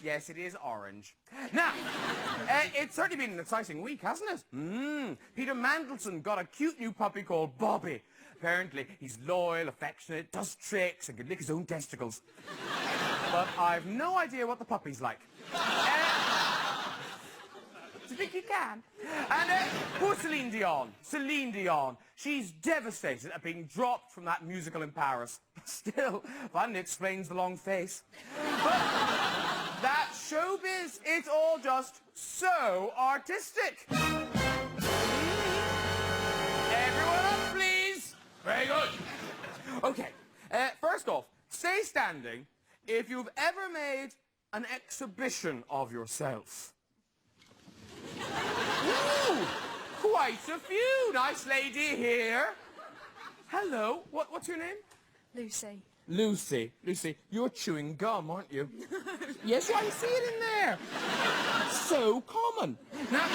Yes, it is orange. Now, it's certainly been an exciting week, hasn't it? Peter Mandelson got a cute new puppy called Bobby. Apparently, he's loyal, affectionate, does tricks, and can lick his own testicles. But I've no idea what the puppy's like. Do you think he can? And poor Celine Dion. Celine Dion. She's devastated at being dropped from that musical in Paris. Still, finally explains the long face. But that showbiz, it's all just so artistic. Everyone up, please. Very good. Okay, first off, stay standing if you've ever made an exhibition of yourself. Ooh, quite a few. Nice lady here. Hello, what's your name? Lucy. Lucy, you're chewing gum, aren't you? Yes, I see it in there. So common. Now,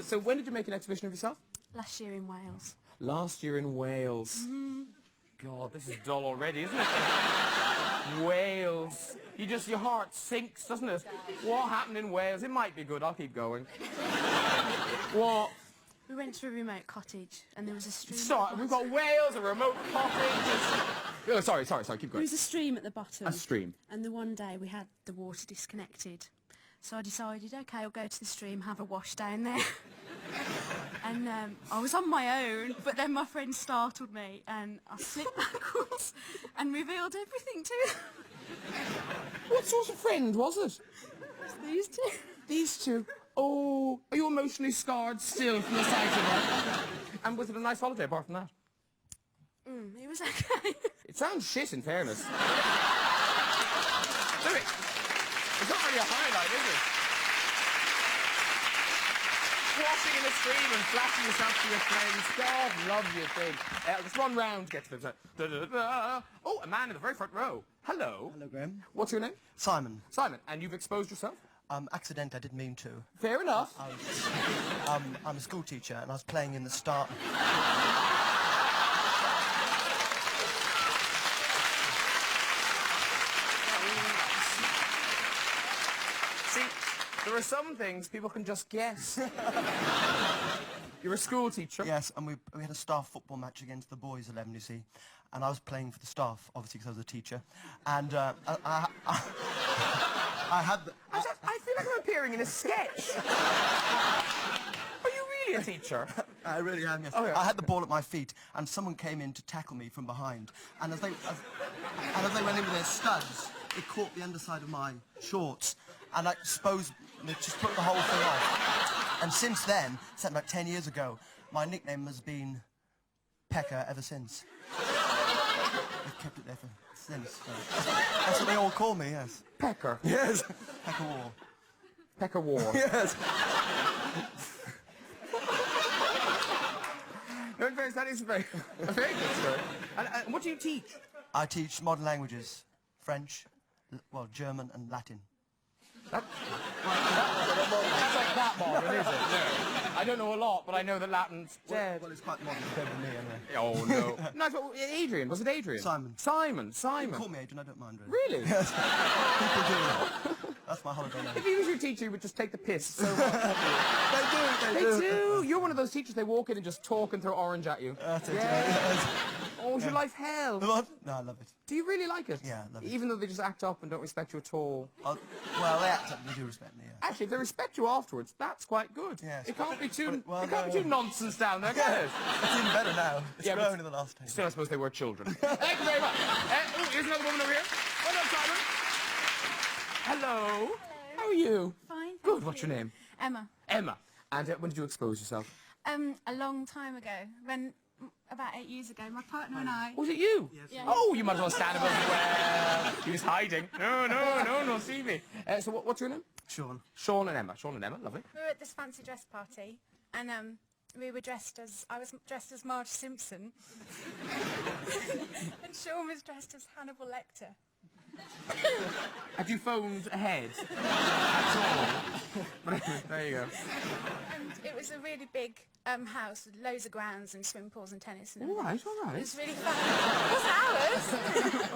so when did you make an exhibition of yourself? Last year in Wales. Last year in Wales. God, this is dull already, isn't it? Wales. Your heart sinks, doesn't it? What happened in Wales? It might be good. I'll keep going. What? We went to a remote cottage and there was a stream. Sorry, we've got Wales, a remote cottage. Oh, sorry, keep going. There was a stream at the bottom. A stream. And the one day we had the water disconnected. So I decided, okay, I'll go to the stream, have a wash down there. And I was on my own, but then my friend startled me and I slipped backwards and revealed everything to them. What sort of friend was it? These two. These two? Oh, are you emotionally scarred still from the sight of her? And was it a nice holiday apart from that? It was okay. It sounds shit, in fairness. Look, it's not really a highlight, is it? Washing in a stream and flashing yourself to your friends. God love you, thing. Let's run round to get to the... Oh, a man in the very front row. Hello. Hello, Graham. What's your name? Simon. Simon. And you've exposed yourself? Accident, I didn't mean to. Fair enough. I'm a school teacher and I was playing in the start... See, there are some things people can just guess. You're a school teacher? Yes, and we had a staff football match against the boys 11, you see. And I was playing for the staff, obviously, because I was a teacher. And I had the... I feel like I'm appearing in a sketch. Are you really a teacher? I really am, yes. Oh, yeah. I had the ball at my feet, and someone came in to tackle me from behind. And as they went in with their studs, it caught the underside of my shorts. And I suppose it just put the whole thing off. And since then, something like 10 years ago, my nickname has been Pecker ever since. I've kept it there for since. So. That's what they all call me, yes. Pecker? Yes. Pecker War. Pecker War? Yes. No, in fairness, that is a very good story. And what do you teach? I teach modern languages. French, German and Latin. That's like that modern, is it? No. I don't know a lot, but I know that Latin's dead. Well, it's quite modern compared to me, anyway. Oh, no. No, but Adrian. Was it Adrian? Simon. Simon. You can call me Adrian, I don't mind, really. Really? Yes. People do. That's my holiday name. If he was your teacher, he would just take the piss so much. They do. You're one of those teachers, they walk in and just talk and throw orange at you. That's it. Oh, is your life hell? What? No, I love it. Do you really like it? Yeah, I love it. Even though they just act up and don't respect you at all? Well, they do respect me, yeah. Actually, if they respect you afterwards, that's quite good. Yeah, it can't be too, well, it can't be too nonsense down there, can it? It's even better now. It's Yeah, grown in the last 10 years. Still, I suppose they were children. Thank you very much. Here's another woman over here. Well done, Simon. Hello. How are you? Fine. Good. What's your name? Emma. Emma. And when did you expose yourself? A long time ago, about 8 years ago, my partner and I... Was it you? Yes. Yeah. Oh, you might as well stand above me. Well, he was hiding. No, see me. So what's your name? Sean. Sean and Emma. Sean and Emma, lovely. We were at this fancy dress party, and we were dressed as... I was dressed as Marge Simpson. And Sean was dressed as Hannibal Lecter. Have you phoned ahead? At all? But anyway, there you go. And it was a really big house with loads of grounds and swimming pools and tennis. And All right. It was really fun. It wasn't ours.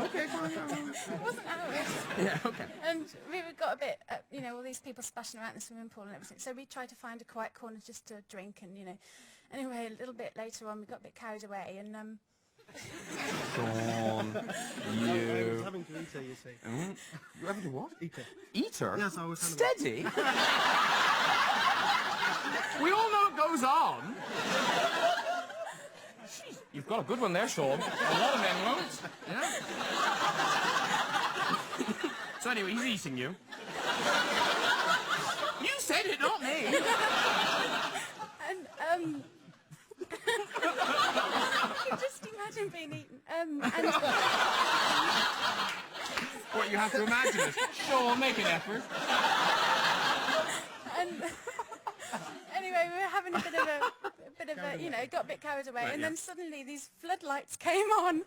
Okay, fine. It wasn't ours. Yeah, okay. And we got a bit, all these people splashing around in the swimming pool and everything. So we tried to find a quiet corner just to drink and, Anyway, a little bit later on, we got a bit carried away and... Sean, I was having to eat her, you see. You having to what? Eat her. Eater? Yes, I was having Steady? We all know it goes on. Jeez, you've got a good one there, Sean. A lot of men won't. Yeah? So anyway, he's eating you. You said it, not me. And, just imagine being eaten. And What, you have to imagine it. Sean, make an effort. and anyway, we were having a bit of a, got a bit carried away, Right, and yeah. then suddenly these floodlights came on.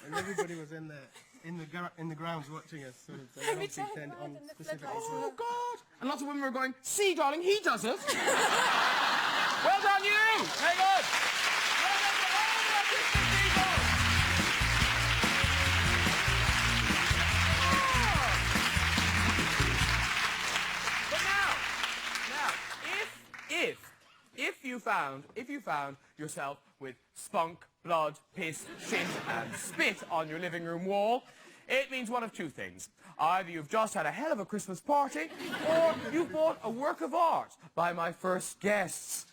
And everybody was in the grounds watching us, sort of. Every obviously time turned I on had the specifically. floodlights to- Oh, God. And lots of women were going, see, darling, he does it. Well done, you. Very good. Well done to all the autistic people. But now, if you found yourself with spunk, blood, piss, shit, and spit on your living room wall, it means one of two things. Either you've just had a hell of a Christmas party, or you've bought a work of art by my first guests.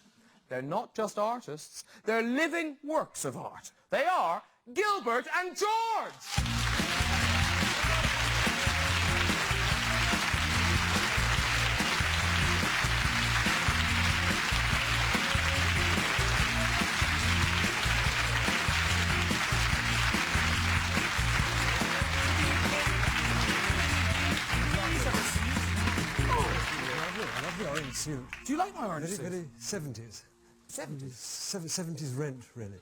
They're not just artists, they're living works of art. They are Gilbert and George! I love the orange suit. Do you like my orange suit? Very 70s. 70s? 70s rent, really.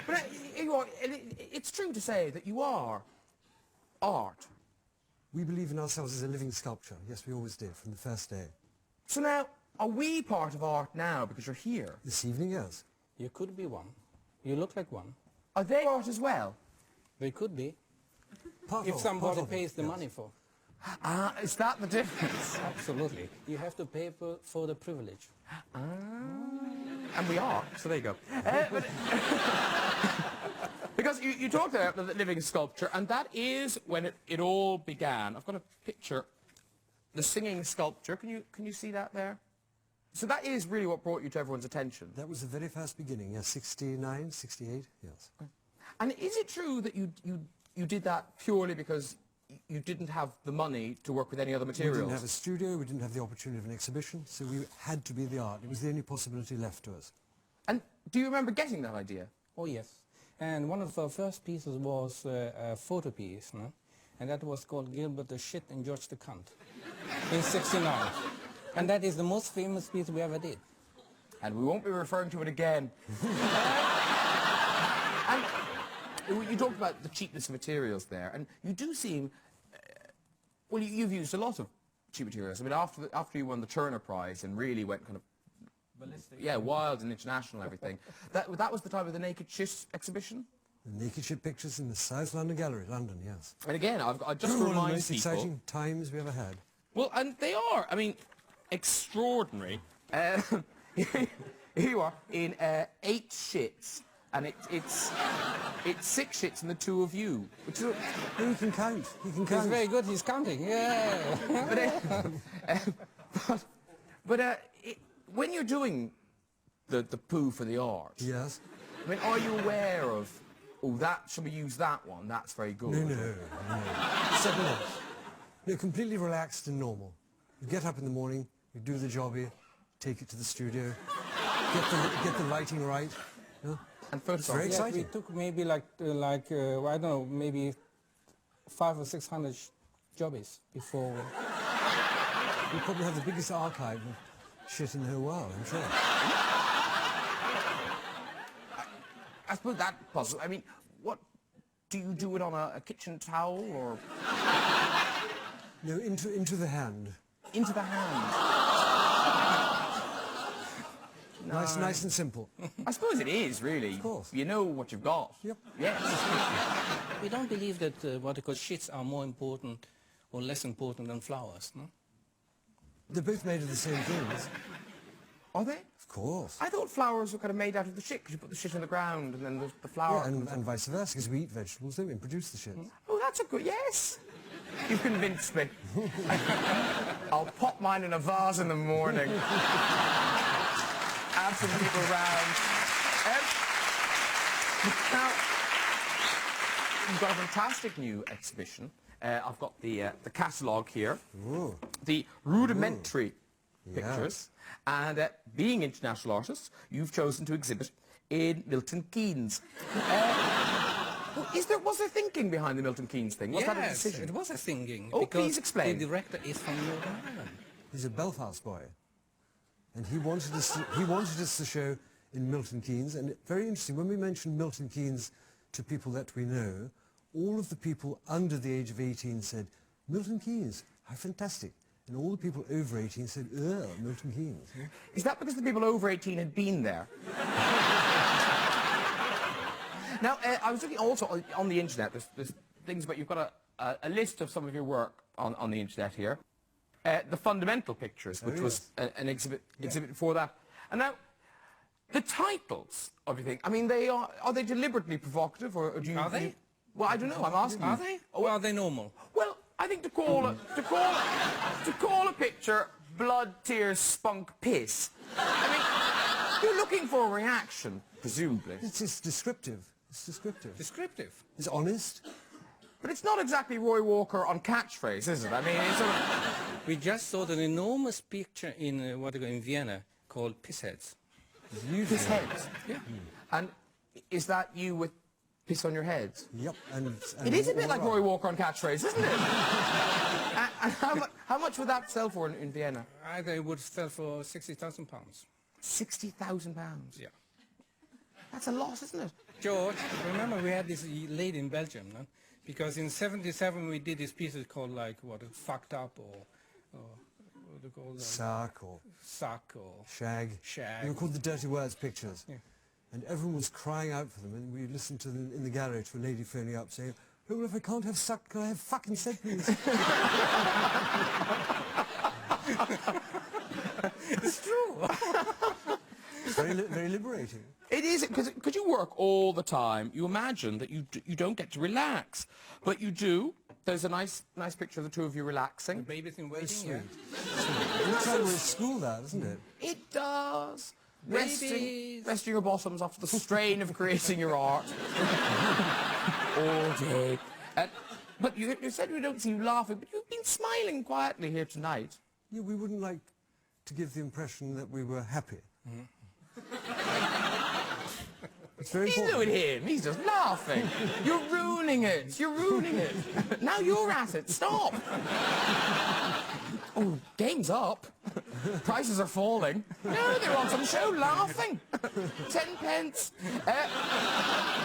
But it's true to say that you are art. We believe in ourselves as a living sculpture. Yes, we always did, from the first day. So now, are we part of art now because you're here? This evening, yes. You could be one. You look like one. Are they art as well? They could be. Part If of- somebody part of it, pays the yes. money for. Ah, is that the difference? Absolutely. You have to pay for the privilege. And we are, so there you go. Because you talked about the living sculpture, and that is when it all began. I've got a picture, the singing sculpture. Can you see that there? So that is really what brought you to everyone's attention. That was the very first beginning, yes, 69, 68, yes. And is it true that you did that purely because you didn't have the money to work with any other We materials? didn't have a studio, we didn't have the opportunity of an exhibition, so we had to be the art. It was the only possibility left to us. And do you remember getting that idea? Oh, yes. And one of our first pieces was a photo piece, no? And that was called Gilbert the Shit and George the Cunt in 69. And that is the most famous piece we ever did. And we won't be referring to it again. And you talked about the cheapness of materials there, and you do seem... well, you've used a lot of cheap materials. I mean, after you won the Turner Prize and really went kind of... ballistic. Yeah, wild and international, everything. That was the time of the Naked Shit exhibition? The naked ship pictures in the South London Gallery, London, yes. And again, I just One of the remind most people... exciting times we ever had. Well, and they are. I mean, extraordinary. Here you are in 8 shits, and it's 6 shits and the 2 of you. Which is, He can count. He can He's count. very good, he's counting, yeah. but when you're doing the poo for the art, Yes. I mean, are you aware of? Oh, that should we use that one? That's very good. No. Settle off. No, completely relaxed and normal. You get up in the morning, you do the job here, take it to the studio, get the lighting right. You know? And first It's very off, Yes, exciting. we took maybe I don't know, maybe 500 or 600 jobbies before. We probably have the biggest archive of shit in the whole world, I'm sure. I suppose that puzzle. I mean, what do you do it on a kitchen towel or No, into the hand. into the hand? Nice and simple. I suppose it is really. Of course. You know what you've got. Yep. Yes. We don't believe that what they call shits are more important or less important than flowers, no? They're both made of the same things. Are they? Of course. I thought flowers were kind of made out of the shit because you put the shit in the ground and then the flower. Yeah, and vice versa, because we eat vegetables, don't we, and produce the shit. Oh, that's a good. Yes. You've convinced me. I'll pop mine in a vase in the morning. Have some people round. Now, you've got a fantastic new exhibition. I've got the catalogue here. Ooh. The rudimentary Yes. pictures. And being international artists, you've chosen to exhibit in Milton Keynes. Was there thinking behind the Milton Keynes thing? Was that a Yes, decision? it was a thinking. Oh, because please explain. the director is from Norton Ireland. He's a Belfast boy. And he wanted us to show in Milton Keynes. And very interesting, when we mentioned Milton Keynes to people that we know, all of the people under the age of 18 said, Milton Keynes, how fantastic. And all the people over 18 said, ugh, Milton Keynes. Is that because the people over 18 had been there? Now, I was looking also on the internet. There's things about, you've got a list of some of your work on the internet here. The fundamental pictures, which was an exhibit for that. And now, the titles of your thing, I mean, are they deliberately provocative, or do you... Are they? Well, I don't know, I'm asking Are you. they? Or are they normal? Well, I think to call a picture blood, tears, spunk, piss. I mean, you're looking for a reaction, presumably. It's just descriptive. It's descriptive. Descriptive. It's honest. But it's not exactly Roy Walker on catchphrase, is it? I mean, it's sort of... We just saw an enormous picture in in Vienna called Pissheads. Piss heads. Yeah. And is that you with piss on your heads? Yep. And It is a bit all like right. Roy Walker on catchphrase, isn't it? and how much would that sell for in Vienna? They would sell for £60,000. £60,000. Yeah. That's a lot, isn't it? George, remember we had this lady in Belgium, no? Because in '77 we did these pieces called Fucked Up or what do you call them? Sack or Suck or shag. Shag. They were called the Dirty Words pictures. Yeah. And everyone was crying out for them, and we listened to them in the gallery to a lady phoning up saying, oh, if I can't have suck, can I have fucking said, please? It's true. It's very liberating. It is, because you work all the time. You imagine that you don't get to relax. But you do. There's a nice picture of the two of you relaxing. Babies in waiting, Sweet. yeah. It looks like we're at school, that, doesn't it? It does. Babies. Resting your bottoms after the strain of creating your art. All day. But you said we don't see you laughing, but you've been smiling quietly here tonight. Yeah, we wouldn't like to give the impression that we were happy. It's very He's important. doing him. He's just laughing. You're ruining it. You're ruining it. Now you're at it. Stop. Oh, game's up. Prices are falling. No, they're on some show laughing. 10 pence.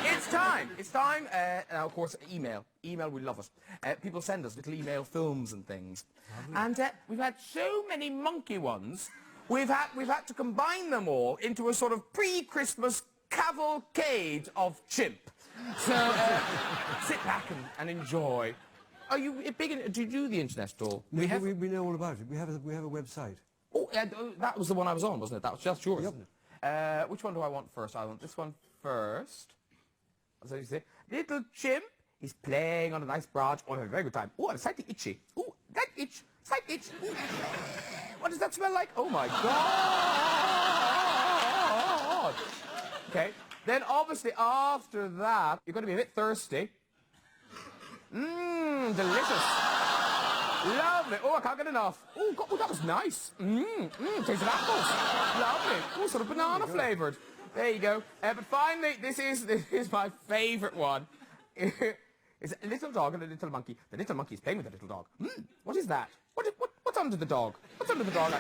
It's time. It's time. Now, of course, email. Email, we love it. People send us little email films and things. And we've had so many monkey ones, we've had to combine them all into a sort of pre-Christmas cavalcade of chimp. So, sit back and enjoy. Are you big in... Do you do the internet at all? We know all about it. We have a website. Oh, that was the one I was on, wasn't it? That was just yours. Yep. Which one do I want first? I want this one first. So you say, little chimp is playing on a nice branch. Oh, I had a very good time. Oh, I'm slightly itchy. Oh, that itch. Slight itch. Ooh. What does that smell like? Oh, my God. Okay. Then, obviously, after that, you're going to be a bit thirsty. Mmm, delicious. Lovely. Oh, I can't get enough. Oh, God, that was nice. Taste of apples. Lovely. Oh, sort of banana flavoured. There you go. But finally, this is my favourite one. It's a little dog and a little monkey. The little monkey is playing with the little dog. What is that? What's under the dog? What's under the dog?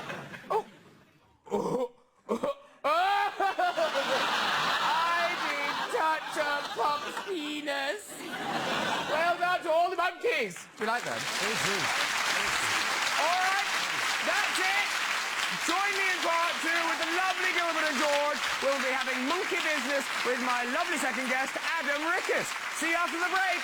Oh. I did touch a pup's penis. Well done to all the monkeys. Do you like that? Thank you. All right, that's it. Join me in part 2 with the lovely Gilbert and George. We'll be having monkey business with my lovely second guest, Adam Rickett. See you after the break.